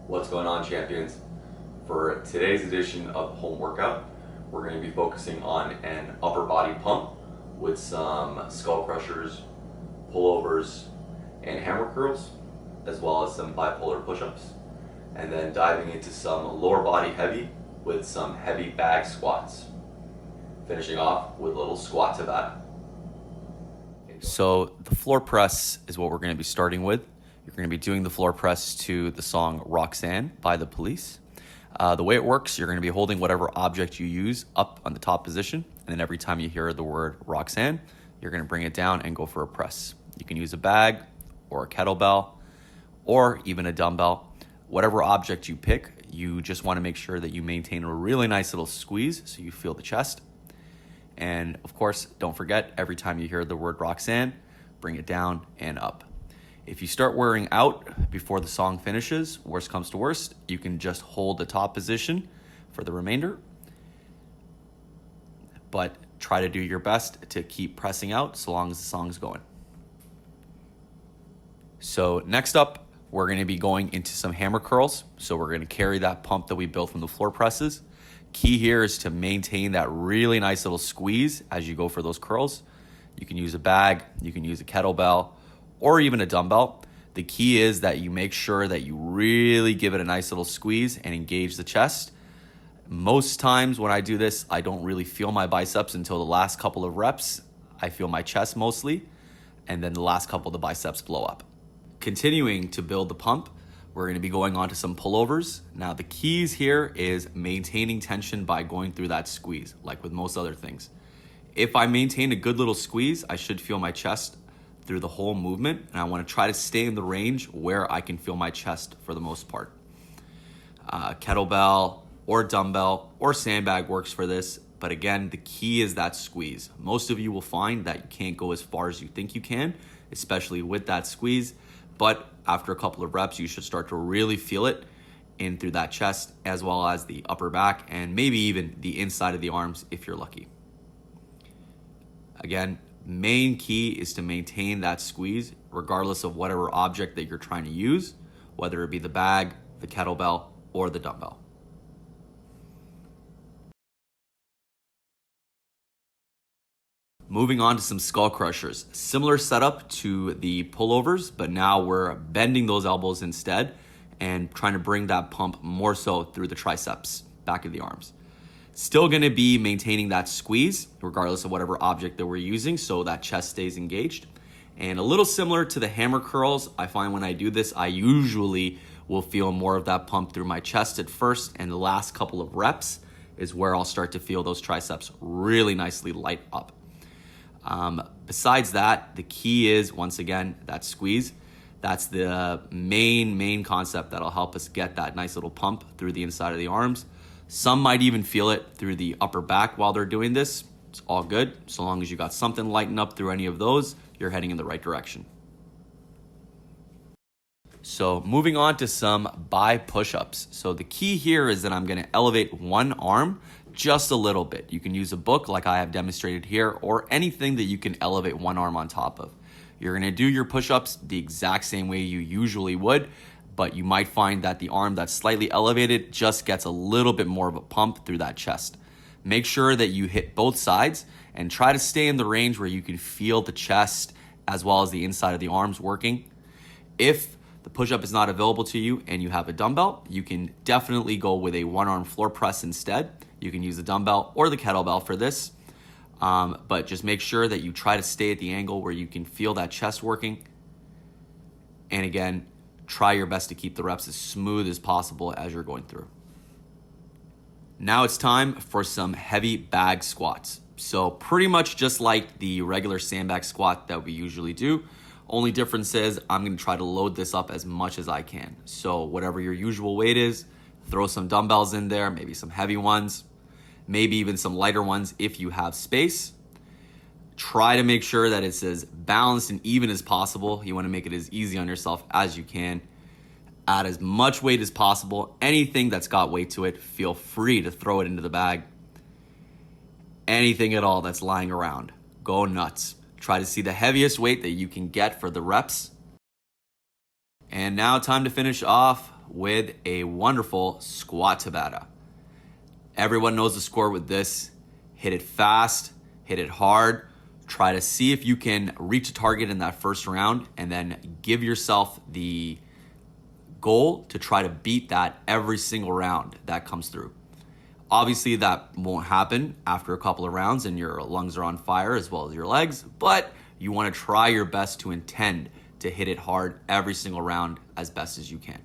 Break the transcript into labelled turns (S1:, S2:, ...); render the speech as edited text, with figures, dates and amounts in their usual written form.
S1: What's going on, champions? For today's edition of home workout, we're going to be focusing on an upper body pump with some Skullcrushers, pullovers, and hammer curls, as well as some bipolar push-ups, and then diving into some lower body heavy with some heavy bag squats, finishing off with a little squat Tabata. So the floor press is what we're going to be starting with. You're going to be doing the floor press to the song Roxanne by The Police. The way it works, you're going to be holding whatever object you use up on the top position, and then every time you hear the word Roxanne, you're going to bring it down and go for a press. You can use a bag or a kettlebell or even a dumbbell. Whatever object you pick, you just want to make sure that you maintain a really nice little squeeze so you feel the chest. And of course, don't forget, every time you hear the word Roxanne, bring it down and up. If you start wearing out before the song finishes, worst comes to worst, you can just hold the top position for the remainder. But try to do your best to keep pressing out so long as the song's going. So next up, we're going to be going into some hammer curls. So we're going to carry that pump that we built from the floor presses. Key here is to maintain that really nice little squeeze as you go for those curls. You can use a bag, you can use a kettlebell, or even a dumbbell. The key is that you make sure that you really give it a nice little squeeze and engage the chest. Most times when I do this, I don't really feel my biceps until the last couple of reps. I feel my chest mostly, and then the last couple of the biceps blow up. Continuing to build the pump, we're going to be going on to some pullovers. Now the keys here is maintaining tension by going through that squeeze, like with most other things. If I maintain a good little squeeze, I should feel my chest through the whole movement, and I want to try to stay in the range where I can feel my chest for the most part. Kettlebell or dumbbell or sandbag works for this, but again, the key is that squeeze. Most of you will find that you can't go as far as you think you can, especially with that squeeze, but after a couple of reps, you should start to really feel it in through that chest, as well as the upper back, and maybe even the inside of the arms if you're lucky. Again, main key is to maintain that squeeze regardless of whatever object that you're trying to use, whether it be the bag, the kettlebell, or the dumbbell. Moving on to some Skullcrushers. Similar setup to the pullovers, but now we're bending those elbows instead and trying to bring that pump more so through the triceps, back of the arms. Still going to be maintaining that squeeze regardless of whatever object that we're using so that chest stays engaged. And a little similar to the hammer curls, I find when I do this, I usually will feel more of that pump through my chest at first, and the last couple of reps is where I'll start to feel those triceps really nicely light up. Besides that, the key is, once again, that squeeze. That's the main concept that'll help us get that nice little pump through the inside of the arms. Some might even feel it through the upper back while they're doing this. It's all good. So long as you got something lighting up through any of those, you're heading in the right direction. So moving on to some bi push-ups. So the key here is that I'm going to elevate one arm just a little bit. You can use a book like I have demonstrated here, or anything that you can elevate one arm on top of. You're going to do your push-ups the exact same way you usually would, but you might find that the arm that's slightly elevated just gets a little bit more of a pump through that chest. Make sure that you hit both sides and try to stay in the range where you can feel the chest as well as the inside of the arms working. If the push-up is not available to you and you have a dumbbell, you can definitely go with a one-arm floor press instead. You can use the dumbbell or the kettlebell for this, but just make sure that you try to stay at the angle where you can feel that chest working. And again, try your best to keep the reps as smooth as possible as you're going through. Now it's time for some heavy bag squats. So pretty much just like the regular sandbag squat that we usually do. Only difference is I'm going to try to load this up as much as I can. So whatever your usual weight is, throw some dumbbells in there, maybe some heavy ones, maybe even some lighter ones if you have space. Try to make sure that it's as balanced and even as possible. You want to make it as easy on yourself as you can. Add as much weight as possible. Anything that's got weight to it, feel free to throw it into the bag. Anything at all that's lying around, go nuts. Try to see the heaviest weight that you can get for the reps. And now time to finish off with a wonderful squat Tabata. Everyone knows the score with this. Hit it fast, hit it hard. Try to see if you can reach a target in that first round, and then give yourself the goal to try to beat that every single round that comes through. Obviously, that won't happen after a couple of rounds and your lungs are on fire as well as your legs, but you want to try your best to intend to hit it hard every single round as best as you can.